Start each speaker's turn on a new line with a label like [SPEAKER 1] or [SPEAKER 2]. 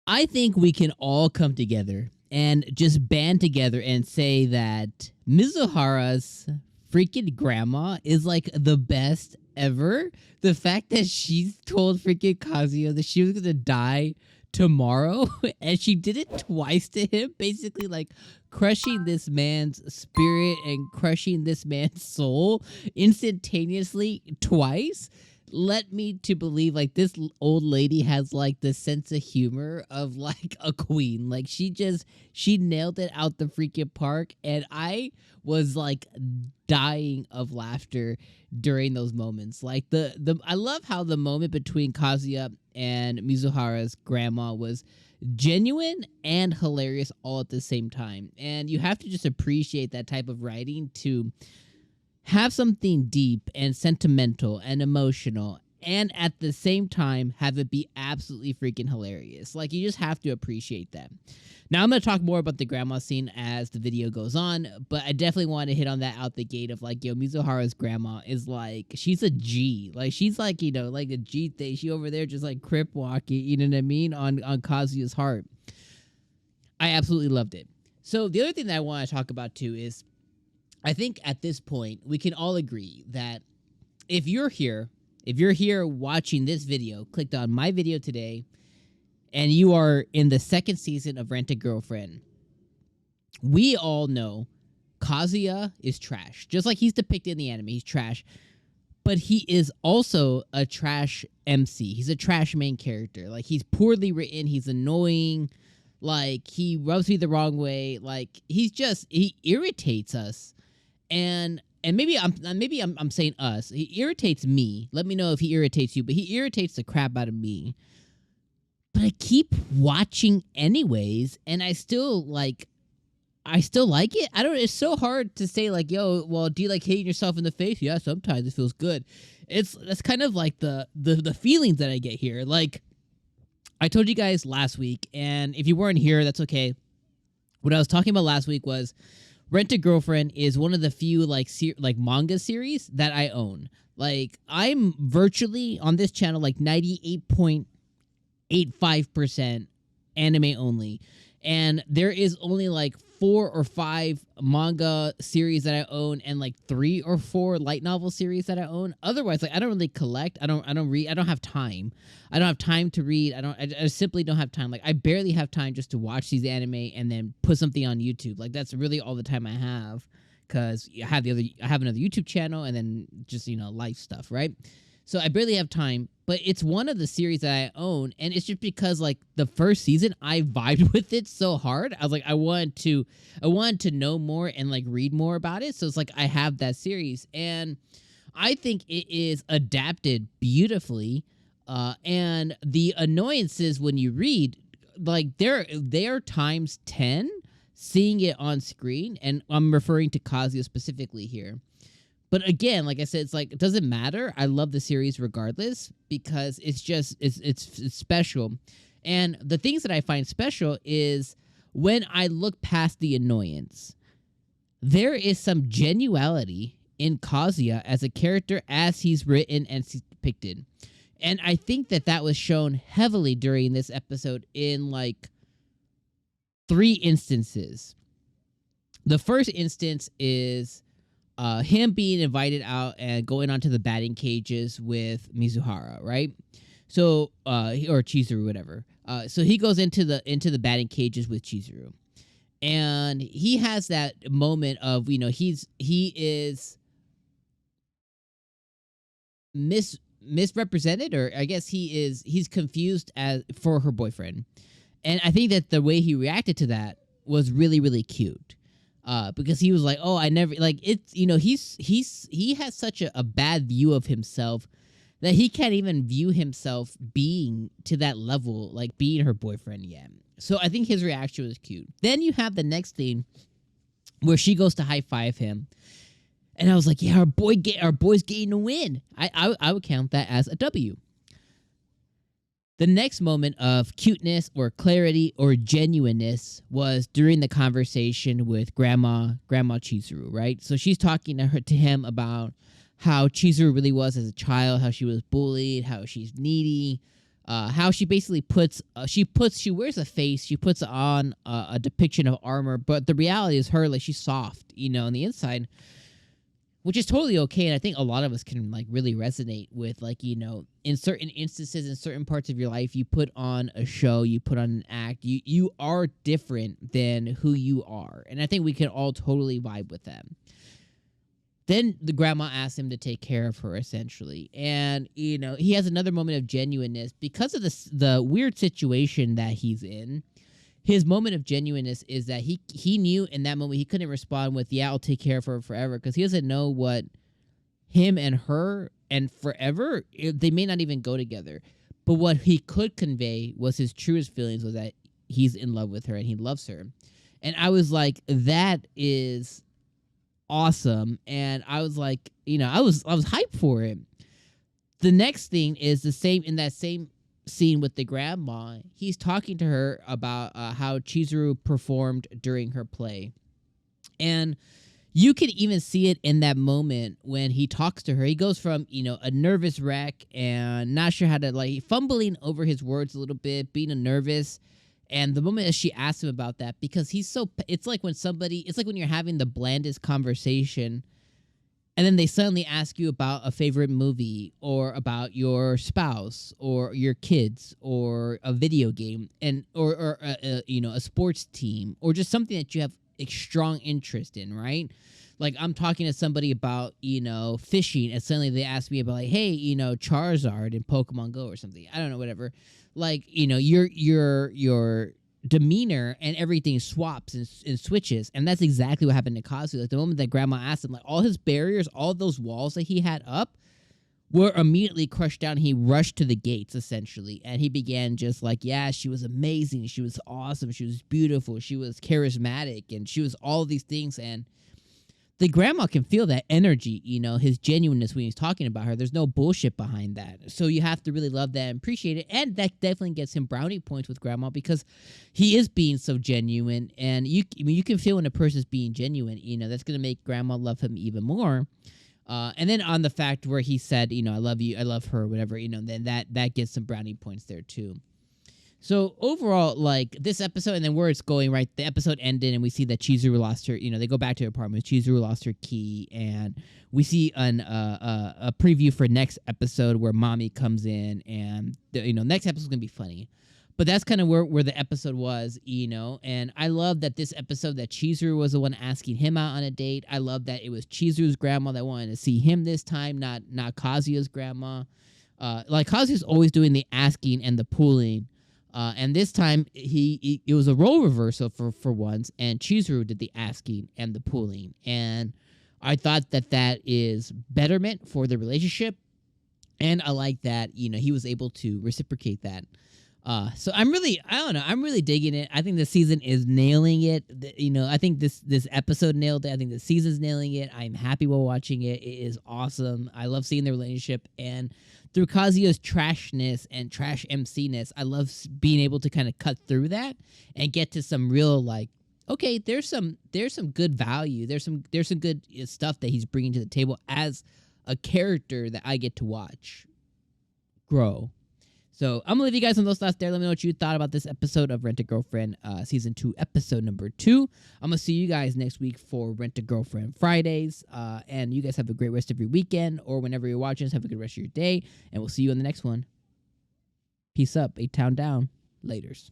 [SPEAKER 1] I think we can all come together and just band together and say that Mizuhara's freaking grandma is like the best ever. The fact that she's told freaking Kazuya that she was gonna die tomorrow and she did it twice to him, basically like crushing this man's spirit and crushing this man's soul instantaneously twice, led me to believe like this old lady has like the sense of humor of like a queen. Like she nailed it out the freaking park, and I was like dying of laughter during those moments. Like the I love how the moment between Kazuya and Mizuhara's grandma was genuine and hilarious all at the same time. And you have to just appreciate that type of writing to have something deep and sentimental and emotional, and at the same time have it be absolutely freaking hilarious. Like, you just have to appreciate that. Now, I'm going to talk more about the grandma scene as the video goes on, but I definitely want to hit on that out the gate of like, yo, Mizuhara's grandma is like, she's a G. Like, she's like, you know, like a G thing. She over there just like crip walking, you know what I mean, on Kazuya's heart. I absolutely loved it. So the other thing that I want to talk about too is, I think at this point, we can all agree that if you're here watching this video, clicked on my video today, and you are in the second season of Rent a Girlfriend, we all know Kazuya is trash. Just like he's depicted in the anime, he's trash. But he is also a trash MC. He's a trash main character. Like, he's poorly written, he's annoying, like, he rubs me the wrong way, like, he irritates us. And maybe I'm saying us. He irritates me. Let me know if he irritates you, but he irritates the crap out of me. But I keep watching anyways, and I still like it. I don't. It's so hard to say like, yo, well, do you like hating yourself in the face? Yeah, sometimes it feels good. That's kind of like the feelings that I get here. Like, I told you guys last week, and if you weren't here, that's okay. What I was talking about last week was Rent a Girlfriend is one of the few like manga series that I own. Like, I'm virtually on this channel like 98.85% anime only. And there is only like 4 or 5 manga series that I own, and like 3 or 4 light novel series that I own. Otherwise, like, I don't really collect. I don't read. I don't have time. I don't have time to read. I simply don't have time. Like, I barely have time just to watch these anime and then put something on YouTube. Like, that's really all the time I have, because I have another YouTube channel and then just, you know, life stuff, right? So I barely have time, but it's one of the series that I own, and it's just because like the first season I vibed with it so hard. I was like, I wanted to know more and like read more about it. So it's like I have that series, and I think it is adapted beautifully. And the annoyances when you read, like they're times 10 seeing it on screen, and I'm referring to Kazuya specifically here. But again, like I said, it's like, it doesn't matter. I love the series regardless, because it's just it's special. And the things that I find special is when I look past the annoyance, there is some genuality in Kazuya as a character as he's written and depicted. And I think that was shown heavily during this episode in like 3 instances. The first instance is him being invited out and going onto the batting cages with Mizuhara, right? So, or CHIZURU, whatever. So he goes into the batting cages with CHIZURU, and he has that moment of, you know, he is misrepresented, or I guess he's confused for her boyfriend, and I think that the way he reacted to that was really, really cute. Because he was like, oh, I never, like, it's, you know, he has such a bad view of himself that he can't even view himself being to that level, like being her boyfriend yet. So I think his reaction was cute. Then you have the next thing where she goes to high five him, and I was like, yeah, our boy's getting a win. I would count that as a W. The next moment of cuteness or clarity or genuineness was during the conversation with Grandma CHIZURU, right? So she's talking to him about how CHIZURU really was as a child, how she was bullied, how she's needy, how she basically she wears a face, she puts on a depiction of armor, but the reality is her, like, she's soft, on the inside, which is totally okay. And I think a lot of us can, like, really resonate with, like, in certain instances, in certain parts of your life, you put on a show, you put on an act, you are different than who you are. And I think we can all totally vibe with that. Then the grandma asks him to take care of her, essentially. And, he has another moment of genuineness because of the weird situation that he's in. His moment of genuineness is that he knew in that moment he couldn't respond with, yeah, I'll take care of her forever, because he doesn't know what him and her and forever, they may not even go together. But what he could convey was his truest feelings, was that he's in love with her and he loves her. And I was like, that is awesome. And I was like, I was hyped for it. The next thing is in that same scene with the grandma, he's talking to her about how CHIZURU performed during her play. And you can even see it in that moment when he talks to her. He goes from, a nervous wreck and not sure how to, like, fumbling over his words a little bit, being nervous. And the moment that she asks him about that, because it's like when you're having the blandest conversation, and then they suddenly ask you about a favorite movie, or about your spouse, or your kids, or a video game, and or a sports team, or just something that you have a strong interest in, right? Like, I'm talking to somebody about, fishing, and suddenly they ask me about, like, hey, Charizard in Pokemon Go or something. I don't know, whatever. Like, your demeanor and everything swaps and switches. And that's exactly what happened to Kazuya. Like, the moment that grandma asked him, like, all his barriers, all those walls that he had up were immediately crushed down. He rushed to the gates, essentially. And he began just like, yeah, she was amazing. She was awesome. She was beautiful. She was charismatic. And she was all these things. And the grandma can feel that energy, his genuineness when he's talking about her. There's no bullshit behind that. So you have to really love that and appreciate it. And that definitely gets him brownie points with grandma, because he is being so genuine. And you can feel when a person's being genuine, that's going to make grandma love him even more. And then on the fact where he said, I love you, I love her, whatever, then that gets some brownie points there too. So overall, like, this episode, and then where it's going, right, the episode ended and we see that CHIZURU lost her, they go back to her apartment, CHIZURU lost her key, and we see a preview for next episode where mommy comes in, and next episode's gonna be funny. But that's kind of where the episode was, and I love that this episode that CHIZURU was the one asking him out on a date. I love that it was CHIZURU's grandma that wanted to see him this time, not Kazuya's grandma. Like, Kazuya's always doing the asking and the pulling. And this time, it was a role reversal for once, and CHIZURU did the asking and the pulling. And I thought that is betterment for the relationship, and I like that, he was able to reciprocate that. So I'm really digging it. I think the season is nailing it. I think this episode nailed it. I think the season's nailing it. I'm happy while watching it. It is awesome. I love seeing the relationship, and through Kazuya's trashness and trash MC-ness, I love being able to kind of cut through that and get to some real, like, okay, there's some good value. There's some good stuff that he's bringing to the table as a character that I get to watch grow. So I'm going to leave you guys on those thoughts there. Let me know what you thought about this episode of Rent-A-Girlfriend, Season 2, Episode number 2. I'm going to see you guys next week for Rent-A-Girlfriend Fridays. And you guys have a great rest of your weekend, or whenever you're watching us, have a good rest of your day. And we'll see you on the next one. Peace up. A town down. Laters.